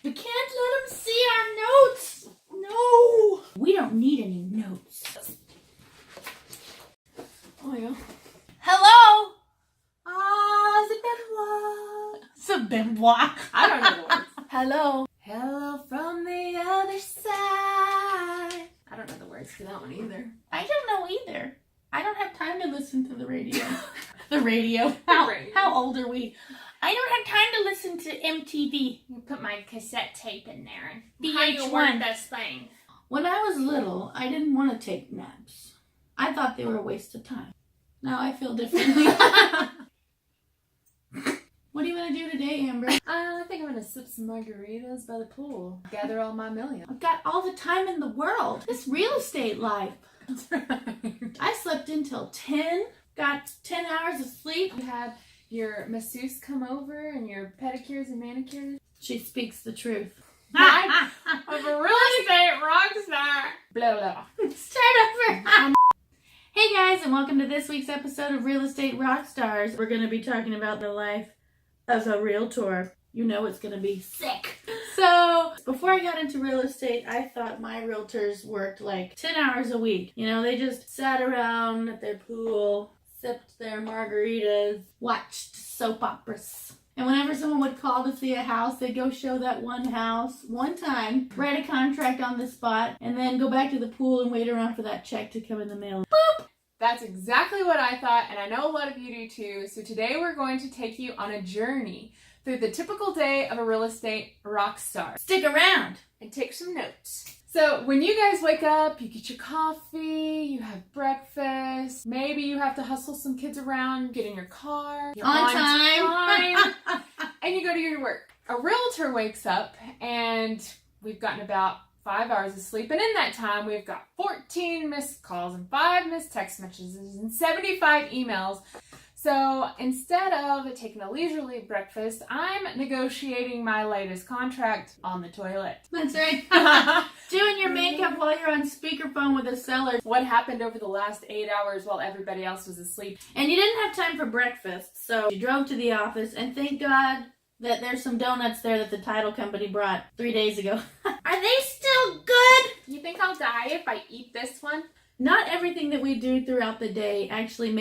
We can't let them see our notes. No. We don't need any notes. Oh my God. Hello. C'est Benoit. I don't know the words. Hello. Hello from the other side. I don't know the words to that one either. I don't know either. I don't have time to listen to the radio. The radio. How old are we? I don't have time to listen to MTV. You put my cassette tape in there and VH1. how you work this thing. When I was little, I didn't want to take naps. I thought they were a waste of time. Now I feel differently. What are you going to do today, Amber? I think I'm going to sip some margaritas by the pool. Gather all my millions. I've got all the time in the world. This real estate life. That's right. I slept until 10. Got 10 hours of sleep. You had your masseuse come over and your pedicures and manicures. She speaks the truth. I was a real estate rock star. Blah, blah. Start over. Hey guys, and welcome to this week's episode of Real Estate Rockstars. We're going to be talking about the life of a realtor. You know it's going to be sick. So, before I got into real estate, I thought my realtors worked like 10 hours a week. You know, they just sat around at their pool, sipped their margaritas, watched soap operas. And whenever someone would call to see a house, they'd go show that one house one time, write a contract on the spot, and then go back to the pool and wait around for that check to come in the mail. Boop! That's exactly what I thought, and I know a lot of you do too. So today we're going to take you on a journey through the typical day of a real estate rock star. Stick around And take some notes. So when you guys wake up, you get your coffee, you have breakfast, maybe you have to hustle some kids around, get in your car. You're on time. And you go to your work. A realtor wakes up and we've gotten about 5 hours of sleep, and in that time we've got 14 missed calls and 5 missed text messages and 75 emails. So instead of taking a leisurely breakfast, I'm negotiating my latest contract on the toilet. That's right. Doing your makeup while you're on speakerphone with a seller. What happened over the last 8 hours while everybody else was asleep? And you didn't have time for breakfast, so you drove to the office, and thank God that there's some donuts there that the title company brought 3 days ago. Are they still good? You think I'll die if I eat this one? Not everything that we do throughout the day actually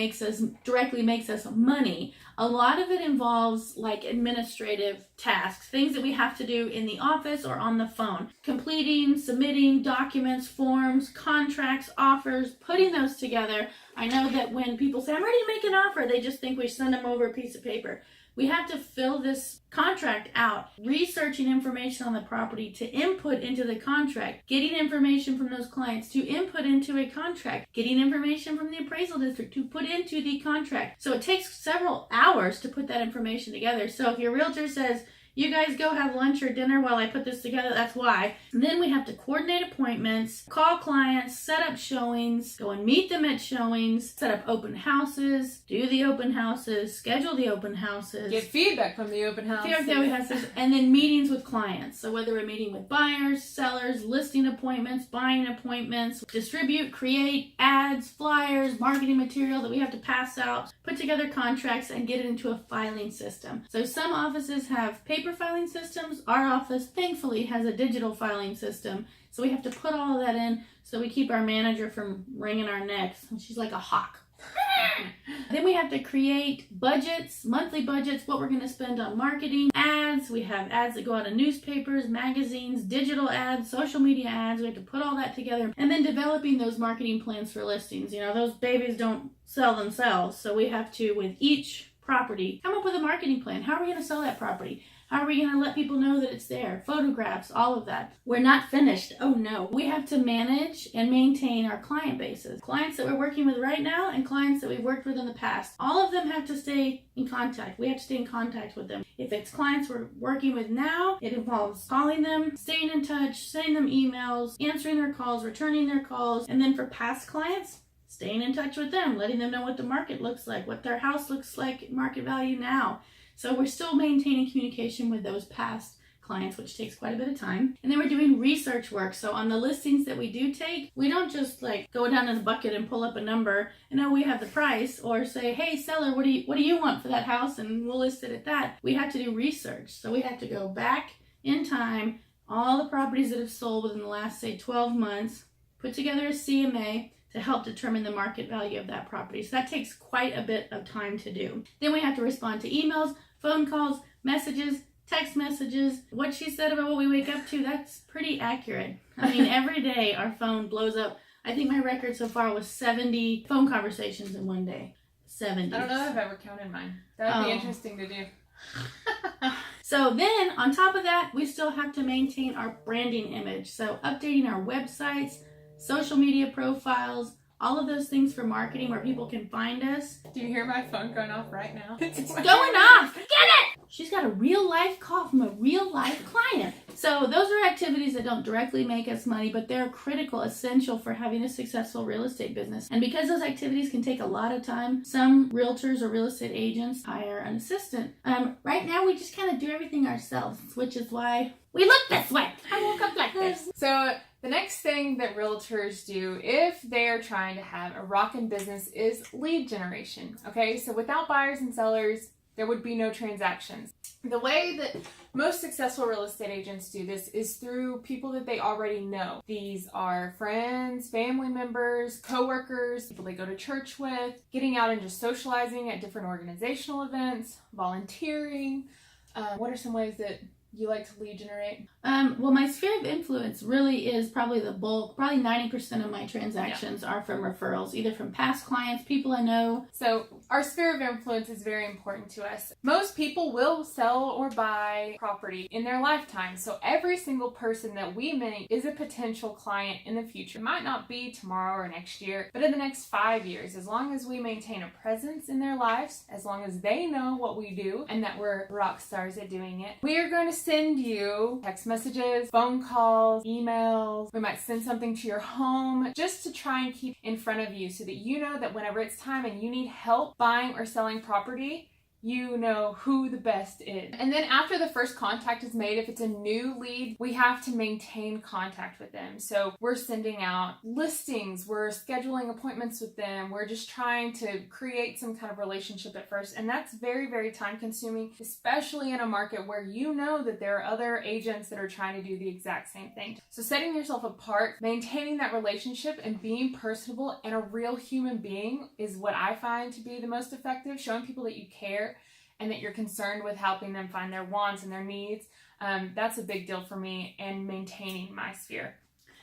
directly makes us money. A lot of it involves like administrative tasks, things that we have to do in the office or on the phone. Completing, submitting documents, forms, contracts, offers, putting those together. I know that when people say, I'm ready to make an offer, they just think we send them over a piece of paper. We have to fill this contract out, researching information on the property to input into the contract, getting information from those clients to input into a contract, getting information from the appraisal district to put into the contract. So it takes several hours to put that information together. So if your realtor says, you guys go have lunch or dinner while I put this together, that's why. And then we have to coordinate appointments, call clients, set up showings, go and meet them at showings, set up open houses, do the open houses, schedule the open houses. Get feedback from the open house. And then meetings with clients. So whether we're meeting with buyers, sellers, listing appointments, buying appointments, distribute, create ads, flyers, marketing material that we have to pass out, put together contracts, and get it into a filing system. So some offices have paper filing systems. Our office, thankfully, has a digital filing system. So we have to put all of that in so we keep our manager from wringing our necks. She's like a hawk. Then we have to create budgets, monthly budgets, what we're going to spend on marketing, ads. We have ads that go out in newspapers, magazines, digital ads, social media ads. We have to put all that together. And then developing those marketing plans for listings. You know, those babies don't sell themselves. So we have to, with each property, come up with a marketing plan. How are we going to sell that property? How are we going to let people know that it's there? Photographs, all of that. We're not finished. Oh no. We have to manage and maintain our client bases. Clients that we're working with right now and clients that we've worked with in the past. All of them have to stay in contact. We have to stay in contact with them. If it's clients we're working with now, it involves calling them, staying in touch, sending them emails, answering their calls, returning their calls. And then for past clients, staying in touch with them, letting them know what the market looks like, what their house looks like, market value now. So we're still maintaining communication with those past clients, which takes quite a bit of time. And then we're doing research work. So on the listings that we do take, we don't just like go down in the bucket and pull up a number and oh, we have the price, or say, hey seller, what do you want for that house? And we'll list it at that. We have to do research. So we have to go back in time all the properties that have sold within the last, say, 12 months, put together a CMA to help determine the market value of that property. So that takes quite a bit of time to do. Then we have to respond to emails, phone calls, messages, text messages. What she said about what we wake up to, that's pretty accurate. I mean, every day our phone blows up. I think my record so far was 70 phone conversations in one day. 70. I don't know if I've ever counted mine. That would be interesting to do. So then, on top of that, we still have to maintain our branding image. So updating our websites, social media profiles, all of those things for marketing where people can find us. Do you hear my phone going off right now? It's going off! Get it! She's got a real life call from a real life client. So those are activities that don't directly make us money, but they're critical, essential for having a successful real estate business. And because those activities can take a lot of time, some realtors or real estate agents hire an assistant. Right now we just kind of do everything ourselves, which is why we look this way. I woke up like this. So the next thing that realtors do if they are trying to have a rockin' business is lead generation. Okay, so without buyers and sellers, there would be no transactions. The way that most successful real estate agents do this is through people that they already know. These are friends, family members, coworkers, people they go to church with, getting out and just socializing at different organizational events, volunteering. What are some ways that you like to lead generate? Well, my sphere of influence really is probably the bulk. Probably 90% of my transactions are from referrals, either from past clients, people I know. So our sphere of influence is very important to us. Most people will sell or buy property in their lifetime. So every single person that we meet is a potential client in the future. It might not be tomorrow or next year, but in the next 5 years, as long as we maintain a presence in their lives, as long as they know what we do and that we're rock stars at doing it, we are going to send you text messages, phone calls, emails. We might send something to your home just to try and keep in front of you so that you know that whenever it's time and you need help buying or selling property, you know who the best is. And then after the first contact is made, if it's a new lead, we have to maintain contact with them. So we're sending out listings, we're scheduling appointments with them, we're just trying to create some kind of relationship at first. And that's very, very time consuming, especially in a market where you know that there are other agents that are trying to do the exact same thing. So setting yourself apart, maintaining that relationship and being personable and a real human being is what I find to be the most effective. Showing people that you care and that you're concerned with helping them find their wants and their needs. That's a big deal for me, and maintaining my sphere.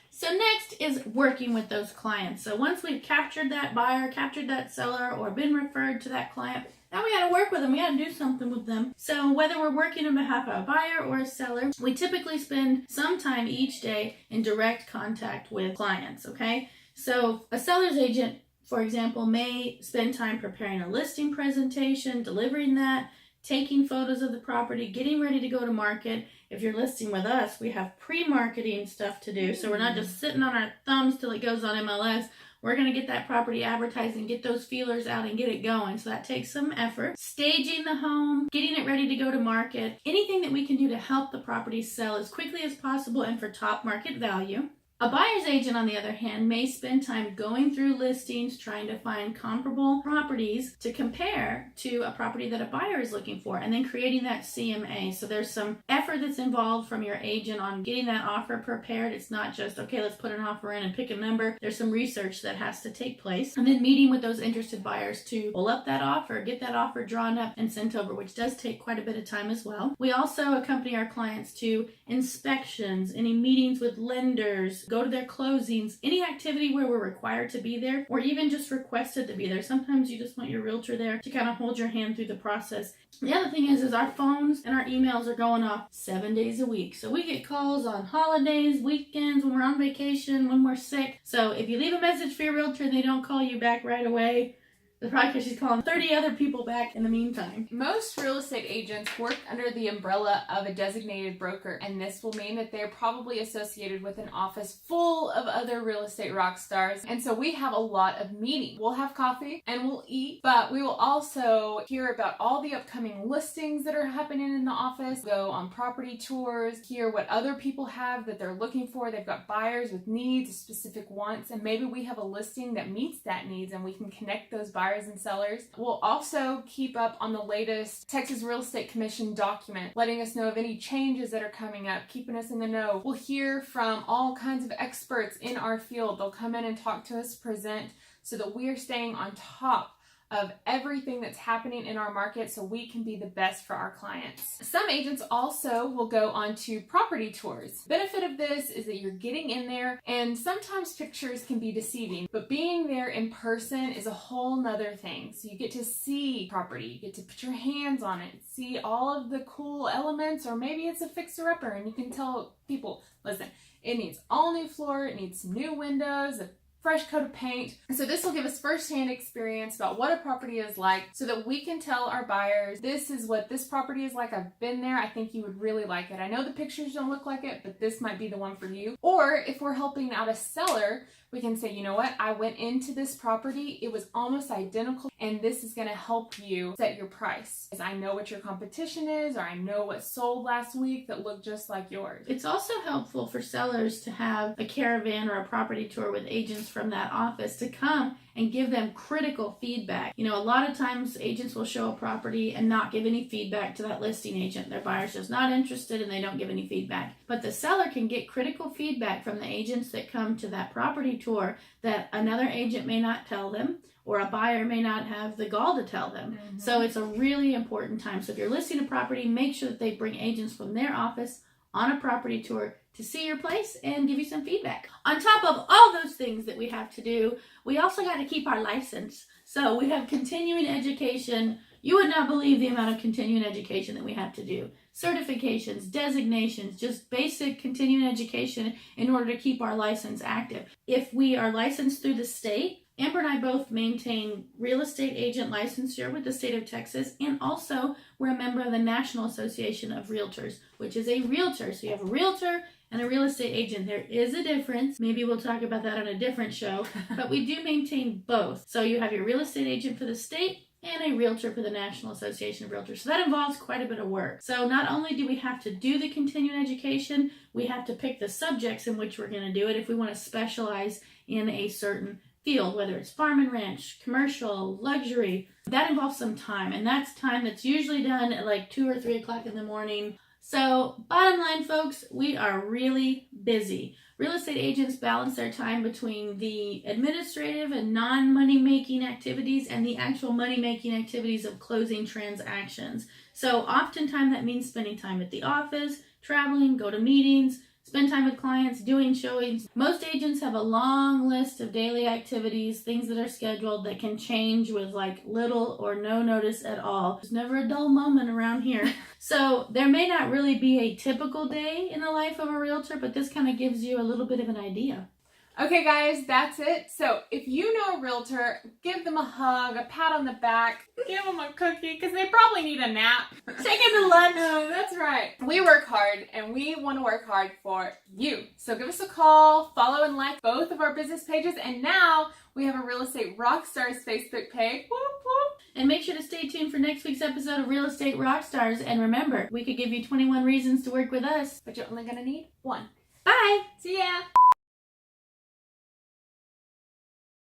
So next is working with those clients. So once we've captured that buyer, captured that seller, or been referred to that client, now we got to work with them. We got to do something with them. So whether we're working on behalf of a buyer or a seller, we typically spend some time each day in direct contact with clients, okay? So a seller's agent, for example, may spend time preparing a listing presentation, delivering that, taking photos of the property, getting ready to go to market. If you're listing with us, we have pre-marketing stuff to do. So we're not just sitting on our thumbs till it goes on MLS. We're going to get that property advertised and get those feelers out and get it going. So that takes some effort. Staging the home, getting it ready to go to market. Anything that we can do to help the property sell as quickly as possible and for top market value. A buyer's agent, on the other hand, may spend time going through listings, trying to find comparable properties to compare to a property that a buyer is looking for, and then creating that CMA. So there's some effort that's involved from your agent on getting that offer prepared. It's not just, okay, let's put an offer in and pick a number. There's some research that has to take place. And then meeting with those interested buyers to pull up that offer, get that offer drawn up and sent over, which does take quite a bit of time as well. We also accompany our clients to inspections, any meetings with lenders, go to their closings, any activity where we're required to be there or even just requested to be there. Sometimes you just want your realtor there to kind of hold your hand through the process. The other thing is our phones and our emails are going off 7 days a week. So we get calls on holidays, weekends, when we're on vacation, when we're sick. So if you leave a message for your realtor and they don't call you back right away, that's probably because she's calling 30 other people back in the meantime. Most real estate agents work under the umbrella of a designated broker, and this will mean that they're probably associated with an office full of other real estate rock stars. And so we have a lot of meetings. We'll have coffee and we'll eat, but we will also hear about all the upcoming listings that are happening in the office, go on property tours, hear what other people have that they're looking for. They've got buyers with needs, specific wants, and maybe we have a listing that meets that needs and we can connect those buyers buyers and sellers. We'll also keep up on the latest Texas Real Estate Commission document, letting us know of any changes that are coming up, keeping us in the know. We'll hear from all kinds of experts in our field. They'll come in and talk to us, present, so that we are staying on top of everything that's happening in our market so we can be the best for our clients. Some agents also will go on to property tours. The benefit of this is that you're getting in there, and sometimes pictures can be deceiving, but being there in person is a whole nother thing. So you get to see property, you get to put your hands on it, see all of the cool elements, or maybe it's a fixer-upper and you can tell people, listen, it needs all new floor, it needs some new windows, a fresh coat of paint. So this will give us firsthand experience about what a property is like so that we can tell our buyers, this is what this property is like. I've been there. I think you would really like it. I know the pictures don't look like it, but this might be the one for you. Or if we're helping out a seller, we can say, you know what, I went into this property, it was almost identical, and this is gonna help you set your price. Because I know what your competition is, or I know what sold last week that looked just like yours. It's also helpful for sellers to have a caravan or a property tour with agents from that office to come and give them critical feedback. You know, a lot of times agents will show a property and not give any feedback to that listing agent. Their buyer's just not interested and they don't give any feedback. But the seller can get critical feedback from the agents that come to that property tour that another agent may not tell them, or a buyer may not have the gall to tell them. So it's a really important time. So if you're listing a property, make sure that they bring agents from their office on a property tour to see your place and give you some feedback. On top of all those things that we have to do, we also got to keep our license. So we have continuing education. You would not believe the amount of continuing education that we have to do. Certifications, designations, just basic continuing education in order to keep our license active. If we are licensed through the state, Amber and I both maintain real estate agent licensure with the state of Texas, and also we're a member of the National Association of Realtors, which is a realtor. So you have a realtor and a real estate agent. There is a difference. Maybe we'll talk about that on a different show, but we do maintain both. So you have your real estate agent for the state and a realtor for the National Association of Realtors. So that involves quite a bit of work. So not only do we have to do the continuing education, we have to pick the subjects in which we're going to do it if we want to specialize in a certain field, whether it's farm and ranch, commercial, luxury. That involves some time, and that's time that's usually done at like 2 or 3 o'clock in the morning. So bottom line, folks, we are really busy. Real estate agents balance their time between the administrative and non-money making activities and the actual money making activities of closing transactions. So oftentimes that means spending time at the office, traveling, go to meetings, spend time with clients, doing showings. Most agents have a long list of daily activities, things that are scheduled that can change with like little or no notice at all. There's never a dull moment around here. So there may not really be a typical day in the life of a realtor, but this kind of gives you a little bit of an idea. Okay guys, that's it. So if you know a realtor, give them a hug, a pat on the back, give them a cookie, because they probably need a nap. Take them to lunch. That's right. We work hard, and we want to work hard for you. So give us a call, follow and like both of our business pages, and now we have a Real Estate Rockstars Facebook page. Whoop, whoop. And make sure to stay tuned for next week's episode of Real Estate Rockstars. And remember, we could give you 21 reasons to work with us, But you're only going to need one. Bye! See ya!